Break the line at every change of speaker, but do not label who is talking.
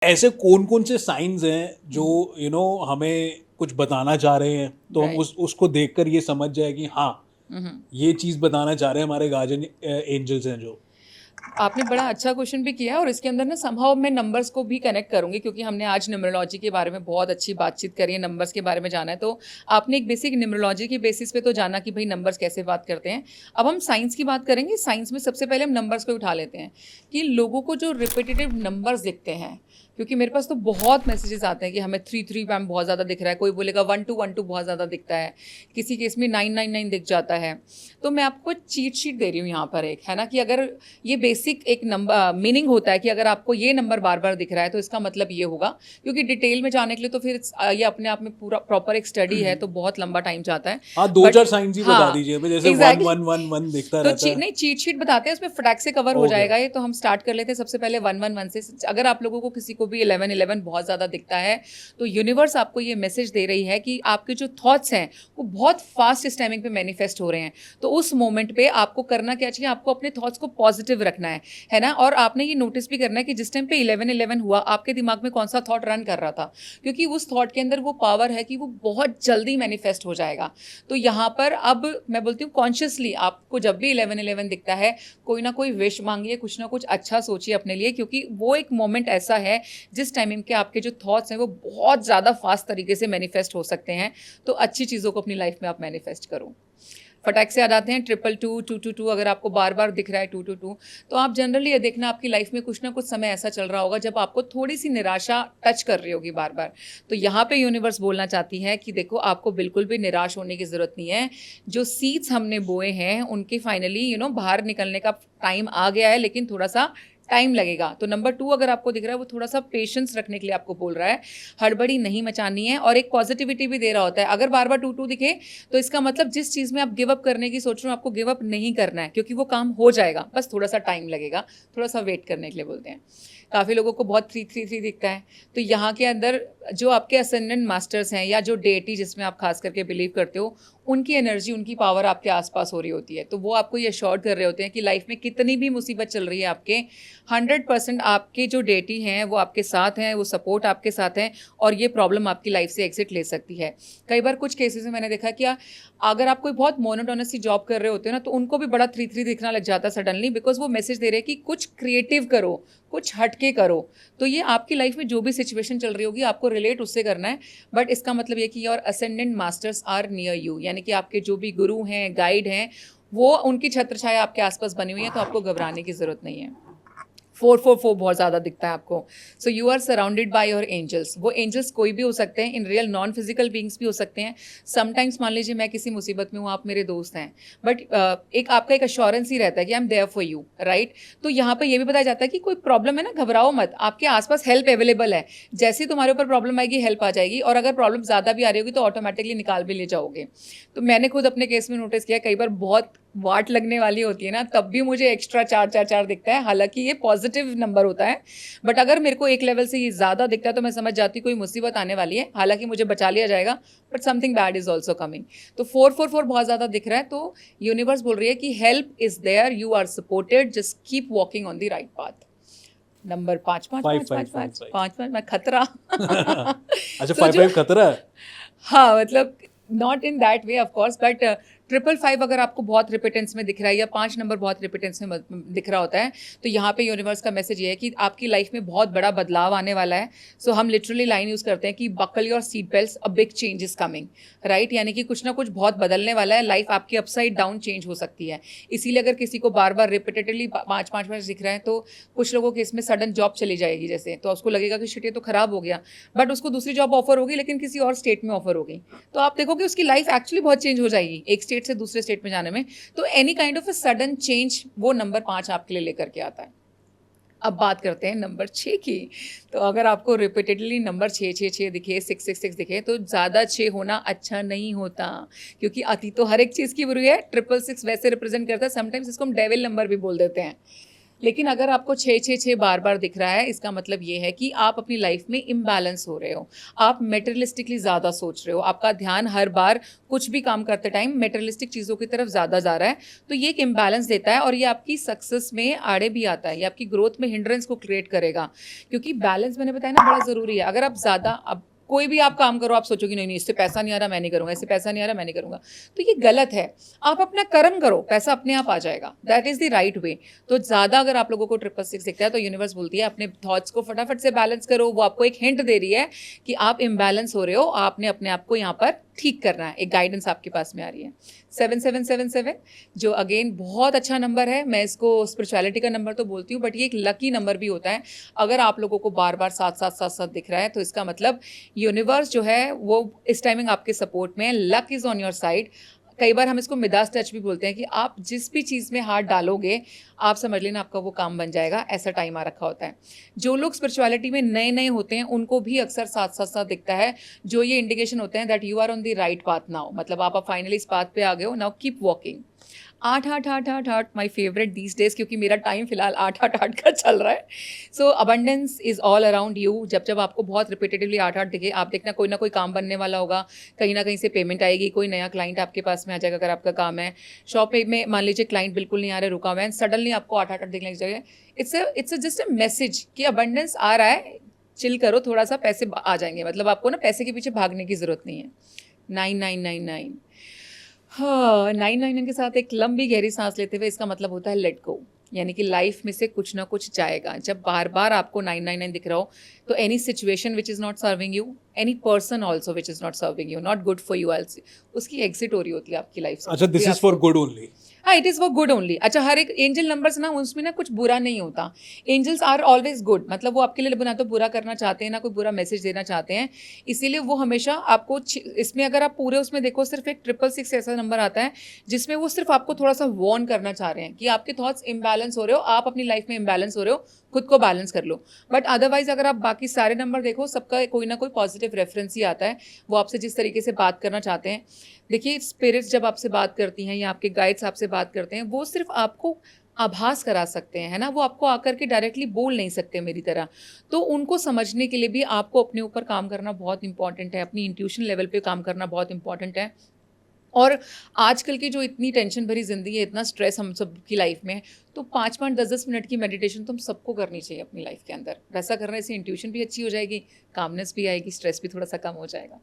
ऐसे कौन कौन से साइंस हैं जो हमें कुछ बताना चाह रहे हैं, तो हम
राइट।
उसको देखकर ये समझ जाए कि हाँ,
हम्म।
ये चीज़ बताना चाह रहे हैं हमारे गार्जियन एंजल्स हैं जो।
आपने बड़ा अच्छा क्वेश्चन भी किया है और इसके अंदर ना समहाउ मैं नंबर्स को भी कनेक्ट करूंगी क्योंकि हमने आज न्यूमरोलॉजी के बारे में बहुत अच्छी बातचीत करी है, नंबर्स के बारे में जाना है। तो आपने एक बेसिक न्यूमरोलॉजी के बेसिस पे तो जाना कि भाई नंबर्स कैसे बात करते हैं। अब हम साइंस की बात करेंगे। साइंस में सबसे पहले हम नंबर्स को उठा लेते हैं कि लोगों को जो रिपीटेटिव नंबर्स दिखते हैं, क्योंकि मेरे पास तो बहुत मैसेजेस आते हैं कि हमें 3 मैम बहुत ज़्यादा दिख रहा है, कोई बोलेगा 1 2 1 2 बहुत ज़्यादा दिखता है, किसी केस में 9 9 9 दिख जाता है। तो मैं आपको चीट शीट दे रही हूँ यहाँ पर, एक है ना, कि अगर ये बेसिक एक नंबर मीनिंग होता है कि अगर आपको ये नंबर बार बार दिख रहा है तो इसका मतलब ये होगा। क्योंकि डिटेल में जाने के लिए तो फिर ये अपने आप में पूरा प्रॉपर एक स्टडी है, तो बहुत लंबा टाइम जाता है।
हाँ, दो
बट
चार साइंस ही बता
हाँ,
दीजिए हमें, जैसे one
exactly.
One one one दिखता
तो
रहता है।
नहीं, चीट शीट बताते हैं, उसमें फटाक से कवर हो
ओके।
जाएगा ये। तो हम स्टार्ट कर लेते हैं सबसे पहले 1 1 1 से। अगर आप लोगों को किसी को भी 11 11 बहुत ज़्यादा दिखता है, तो यूनिवर्स आपको ये मैसेज दे रही है कि आपके जो थॉट्स हैं वो बहुत फास्ट इस टाइमिंग पे मैनिफेस्ट हो रहे हैं। तो उस मोमेंट पे आपको करना क्या चाहिए, आपको अपने थॉट्स को पॉजिटिव रखना है ना। और आपने ये नोटिस भी करना है कि जिस टाइम पे 11 11 हुआ, आपके दिमाग में कौन सा थॉट रन कर रहा था, क्योंकि उस थॉट के अंदर वो पावर है कि वो बहुत जल्दी मैनिफेस्ट हो जाएगा। तो यहाँ पर अब मैं बोलती हूँ कॉन्शियसली आपको जब भी 11 11 दिखता है, कोई ना कोई विश मांगिए, कुछ ना कुछ अच्छा सोचिए अपने लिए, क्योंकि वो एक मोमेंट ऐसा है जिस टाइमिंग के आपके जो थॉट्स हैं वो बहुत ज़्यादा फास्ट तरीके से मैनिफेस्ट हो सकते हैं। तो अच्छी चीज़ों को अपनी लाइफ में आप मैनिफेस्ट करो। फटाक से याद आते हैं 222 222। अगर आपको बार बार दिख रहा है 222, तो आप जनरली ये देखना आपकी लाइफ में कुछ ना कुछ समय ऐसा चल रहा होगा जब आपको थोड़ी सी निराशा टच कर रही होगी बार बार। तो यहाँ पे यूनिवर्स बोलना चाहती है कि देखो, आपको बिल्कुल भी निराश होने की ज़रूरत नहीं है। जो सीड्स हमने बोए हैं उनके फाइनली बाहर निकलने का टाइम आ गया है, लेकिन थोड़ा सा टाइम लगेगा। तो नंबर 2 अगर आपको दिख रहा है, वो थोड़ा सा पेशेंस रखने के लिए आपको बोल रहा है, हड़बड़ी नहीं मचानी है। और एक पॉजिटिविटी भी दे रहा होता है। अगर बार बार 2 2 दिखे, तो इसका मतलब जिस चीज़ में आप गिव अप करने की सोच रहे हो, आपको गिव अप नहीं करना है, क्योंकि वो काम हो जाएगा, बस थोड़ा सा टाइम लगेगा। थोड़ा सा वेट करने के लिए बोलते हैं। काफ़ी लोगों को बहुत 3 3 3 दिखता है। तो यहाँ के अंदर जो आपके असेंडेंट मास्टर्स हैं या जो डेटी जिसमें आप खास करके बिलीव करते हो, उनकी एनर्जी, उनकी पावर आपके आसपास हो रही होती है। तो वो आपको ये अश्योर्ड कर रहे होते हैं कि लाइफ में कितनी भी मुसीबत चल रही है आपके, 100% आपके जो डेटी हैं वो आपके साथ हैं, वो सपोर्ट आपके साथ हैं, और ये प्रॉब्लम आपकी लाइफ से एग्जिट ले सकती है। कई बार कुछ केसेस में मैंने देखा कि अगर आप कोई बहुत मोनोटोनस सी जॉब कर रहे होते हो ना, तो उनको भी बड़ा 3 3 दिखना लग जाता है सडनली, बिकॉज वो मैसेज दे रहे हैं कि कुछ क्रिएटिव करो, कुछ हटके करो। तो ये आपकी लाइफ में जो भी सिचुएशन चल रही होगी, आपको रिलेट उससे करना है। बट इसका मतलब ये कि your ascendant masters are near you, यानी कि आपके जो भी गुरु हैं, गाइड हैं, वो उनकी छत्र छाया आपके आसपास बनी हुई है। तो आपको घबराने की जरूरत नहीं है। 4 4 4 बहुत ज़्यादा दिखता है आपको। So you are surrounded by your angels. वो एंजल्स कोई भी हो सकते हैं, in real non physical beings भी हो सकते हैं। समटाइम्स मान लीजिए मैं किसी मुसीबत में हूँ, आप मेरे दोस्त हैं, बट एक आपका एक अश्योरेंस ही रहता है कि I am there for you, right. तो यहाँ पर यह भी बताया जाता है कि कोई प्रॉब्लम है ना, घबराओ मत, आपके आसपास हेल्प अवेलेबल है। जैसे ही तुम्हारे ऊपर प्रॉब्लम आएगी, हेल्प आ जाएगी। और अगर प्रॉब्लम ज़्यादा भी आ रही होगी तो ऑटोमेटिकली निकाल भी ले जाओगे। तो मैंने खुद अपने केस में नोटिस किया, कई बार बहुत वाट लगने वाली होती है ना, तब भी मुझे एक्स्ट्रा 4 4 4 दिखता है। हालांकि ये पॉजिटिव नंबर होता है, बट अगर मेरे को एक लेवल से ये ज़्यादा दिखता है तो मैं समझ जाती कोई मुसीबत आने वाली है। हालांकि मुझे बचा लिया जाएगा, but something bad is also coming. तो 4 4 4 बहुत ज़्यादा दिख रहा है। तो यूनिवर्स बोल रही है कि help is there, you are supported, just keep walking on the right path. Number 5 5
five
5
five
5
five
5
five
5 5 मैं खतरा।
अच्छा,
तो
फाइव
जो
फाइव खतरा है।
हाँ, मतलब not in that way of course, but 5 5 अगर आपको बहुत रिपीटेंस में दिख रहा है, या 5 नंबर बहुत रिपीटेंस में दिख रहा होता है, तो यहाँ पे यूनिवर्स का मैसेज ये है कि आपकी लाइफ में बहुत बड़ा बदलाव आने वाला है। सो हम लिटरली लाइन यूज करते हैं कि buckle your seat belts, a big change is coming, right. यानी कि कुछ ना कुछ बहुत बदलने वाला है। लाइफ आपकी अपसाइड डाउन चेंज हो सकती है। इसीलिए अगर किसी को बार बार रिपीटेडली 5 5 5 दिख रहा है, तो कुछ लोगों के इसमें सडन जॉब चली जाएगी जैसे, तो उसको लगेगा कि शिट ये तो खराब हो गया, बट उसको दूसरी जॉब ऑफर होगी, लेकिन किसी और स्टेट में ऑफर होगी। तो आप देखोगे उसकी लाइफ एक्चुअली बहुत चेंज हो जाएगी एक स्टेट से दूसरे स्टेट में जाने में। तो any kind of a sudden change वो नंबर 5 आपके लिए लेकर के आता है। अब बात करते हैं नंबर 6 की। तो अगर आपको रिपीटेडली नंबर 6 6 6 दिखे, 6 6 6 दिखे, तो ज़्यादा 6 होना अच्छा नहीं होता, क्योंकि अति तो हर एक चीज़ की बुरी है। 6 6 6 वैसे रिप्रेजेंट करता है, समटाइम्स इसको हम डेविल नंबर भी बोल देते हैं। लेकिन अगर आपको 6 बार बार दिख रहा है, इसका मतलब ये है कि आप अपनी लाइफ में इम्बैलेंस हो रहे हो, आप मेटेरियलिस्टिकली ज़्यादा सोच रहे हो, आपका ध्यान हर बार कुछ भी काम करते टाइम मेटेरियलिस्टिक चीज़ों की तरफ ज़्यादा जा रहा है, तो ये एक इम्बैलेंस देता है और ये आपकी सक्सेस में आड़े भी आता है, ये आपकी ग्रोथ में हिंड्रेंस को क्रिएट करेगा, क्योंकि बैलेंस मैंने बताया ना बड़ा ज़रूरी है। अगर आप ज़्यादा, अब कोई भी आप काम करो, आप सोचो कि नहीं नहीं इससे पैसा नहीं आ रहा मैं नहीं करूँगा, इससे पैसा नहीं आ रहा मैं नहीं करूँगा, तो ये गलत है। आप अपना कर्म करो, पैसा अपने आप आ जाएगा, that is the right way. तो ज़्यादा अगर आप लोगों को 666 दिखता है तो यूनिवर्स बोलती है अपने थॉट्स को फटाफट से बैलेंस करो। वो आपको एक हिंट दे रही है कि आप इम्बैलेंस हो रहे हो, आपने अपने आप को यहाँ पर ठीक करना है, एक गाइडेंस आपके पास में आ रही है। 7777 जो अगेन बहुत अच्छा नंबर है, मैं इसको स्पिरिचुअलिटी का नंबर तो बोलती हूँ, बट ये एक लकी नंबर भी होता है। अगर आप लोगों को बार बार 7 दिख रहा है तो इसका मतलब यूनिवर्स जो है वो इस टाइमिंग आपके सपोर्ट में है, luck is on your side. कई बार हम इसको मिदास टच भी बोलते हैं कि आप जिस भी चीज़ में हाथ डालोगे आप समझ लेना आपका वो काम बन जाएगा, ऐसा टाइम आ रखा होता है। जो लोग स्पिरिचुअलिटी में नए नए होते हैं उनको भी अक्सर 7 दिखता है, जो ये इंडिकेशन होते हैं that you are on the right path now, मतलब आप फाइनली इस पाथ पे आ गए हो, now keep walking. 8 my favourite these days, क्योंकि मेरा टाइम फिलहाल 8 का चल रहा है। So abundance is all around you. जब जब आपको बहुत रिपीटेटिवली 8 दिखे, आप देखना कोई ना कोई काम बनने वाला होगा, कहीं ना कहीं से पेमेंट आएगी, कोई नया क्लाइंट आपके पास में आ जाएगा। अगर आपका काम है शॉप में, मान लीजिए क्लाइंट बिल्कुल नहीं आ रहे, रुका हुआ है, सडनली आपको 8 दिखने लग जाएगा, इट्स जस्ट अ मैसेज कि अबंडेंस आ रहा है, चिल करो थोड़ा सा, पैसे आ जाएंगे। मतलब आपको ना पैसे के पीछे भागने की जरूरत नहीं है। 9999 हाँ, 999 के साथ एक लंबी गहरी सांस लेते हुए, इसका मतलब होता है लेट गो, यानी कि लाइफ में से कुछ ना कुछ जाएगा। जब बार बार आपको 999 दिख रहा हो तो any situation which is not serving you, any person also which is not serving you, not good for you, उसकी एग्जिट हो रही होती है आपकी लाइफ से।
अच्छा, this is for good only.
हाँ, it is for good only. अच्छा, हर एक एंजल नंबर्स ना उसमें ना कुछ बुरा नहीं होता, एंजल्स आर ऑलवेज गुड, मतलब वो आपके लिए ना तो बुरा करना चाहते हैं ना कोई बुरा मैसेज देना चाहते हैं, इसीलिए वो हमेशा आपको इसमें अगर आप पूरे उसमें देखो सिर्फ एक 666 ऐसा नंबर आता है जिसमें वो सिर्फ आपको थोड़ा सा वॉर्न करना चाह रहे हैं कि आपके थॉट्स इम्बैलेंस हो रहे हो, आप अपनी लाइफ में इम्बैलेंस हो रहे हो, खुद को बैलेंस कर लो। बट अदरवाइज अगर आप बाकी सारे नंबर देखो, सबका कोई ना कोई पॉजिटिव रेफरेंस ही आता है। वो आपसे जिस तरीके से बात करना चाहते हैं, देखिए स्पिरिट्स जब आपसे बात करती हैं या आपके गाइड्स आपसे बात करते हैं, वो सिर्फ आपको आभास करा सकते हैं, है ना, वो आपको आकर के डायरेक्टली बोल नहीं सकते मेरी तरह। तो उनको समझने के लिए भी आपको अपने ऊपर काम करना बहुत इंपॉर्टेंट है, अपनी इंट्यूशन लेवल पे काम करना बहुत इंपॉर्टेंट है। और आजकल की जो इतनी टेंशन भरी ज़िंदगी है, इतना स्ट्रेस हम सब की लाइफ में है, तो 5-5 10-10 मिनट की मेडिटेशन तुम सबको करनी चाहिए अपनी लाइफ के अंदर। वैसा करने से इंट्यूशन भी अच्छी हो जाएगी, कामनेस भी आएगी, स्ट्रेस भी थोड़ा सा कम हो जाएगा।